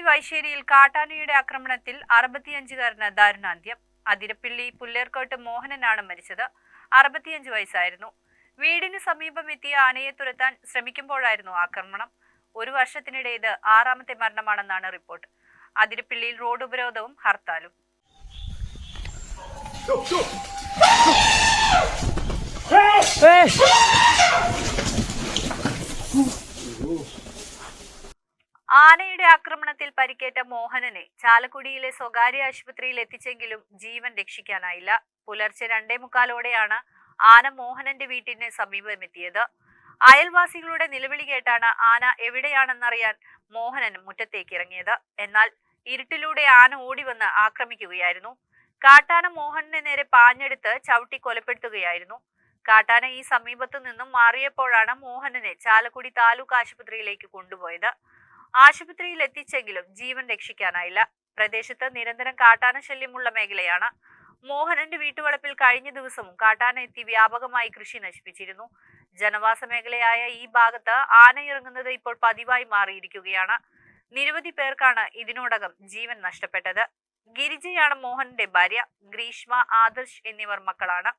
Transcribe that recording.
വൈശ്ശേരിയിൽ കാട്ടാനയുടെ ആക്രമണത്തിൽ 65-കാരന് ദാരുണാന്ത്യം. അതിരപ്പിള്ളി പുല്ലേർക്കോട്ട് മോഹനനാണ് മരിച്ചത്. 65 വയസ്സായിരുന്നു. വീടിന് സമീപം എത്തിയ ആനയെ തുരത്താൻ ശ്രമിക്കുമ്പോഴായിരുന്നു ആക്രമണം. ഒരു വർഷത്തിനിടെ ഇത് 6ാമത്തെ മരണമാണെന്നാണ് റിപ്പോർട്ട്. അതിരപ്പിള്ളിയിൽ റോഡ് ഉപരോധവും ഹർത്താലും. ആനയുടെ ആക്രമണത്തിൽ പരിക്കേറ്റ മോഹനനെ ചാലക്കുടിയിലെ സ്വകാര്യ ആശുപത്രിയിൽ എത്തിച്ചെങ്കിലും ജീവൻ രക്ഷിക്കാനായില്ല. പുലർച്ചെ 2:45-ഓടെയാണ് ആന മോഹനന്റെ വീട്ടിന് സമീപമെത്തിയത്. അയൽവാസികളുടെ നിലവിളി കേട്ടാണ് ആന എവിടെയാണെന്നറിയാൻ മോഹനൻ മുറ്റത്തേക്ക് ഇറങ്ങിയത്. എന്നാൽ ഇരുട്ടിലൂടെ ആന ഓടിവന്ന് ആക്രമിക്കുകയായിരുന്നു. കാട്ടാന മോഹനനെ നേരെ പാഞ്ഞെടുത്ത് ചവിട്ടി കൊലപ്പെടുത്തുകയായിരുന്നു. കാട്ടാന ഈ സമീപത്തു നിന്നും മാറിയപ്പോഴാണ് മോഹനനെ ചാലക്കുടി താലൂക്ക് ആശുപത്രിയിലേക്ക് കൊണ്ടുപോയത്. ആശുപത്രിയിൽ എത്തിച്ചെങ്കിലും ജീവൻ രക്ഷിക്കാനായില്ല. പ്രദേശത്ത് നിരന്തരം കാട്ടാന ശല്യമുള്ള മേഖലയാണ്. മോഹനന്റെ വീട്ടുവളപ്പിൽ കഴിഞ്ഞ ദിവസവും കാട്ടാന എത്തി വ്യാപകമായി കൃഷി നശിപ്പിച്ചിരുന്നു. ജനവാസ മേഖലയായ ഈ ഭാഗത്ത് ആന ഇറങ്ങുന്നത് ഇപ്പോൾ പതിവായി മാറിയിരിക്കുകയാണ്. നിരവധി പേർക്കാണ് ഇതിനോടകം ജീവൻ നഷ്ടപ്പെട്ടത്. ഗിരിജയാണ് മോഹനന്റെ ഭാര്യ. ഗ്രീഷ്മ, ആദർശ് എന്നിവർ മക്കളാണ്.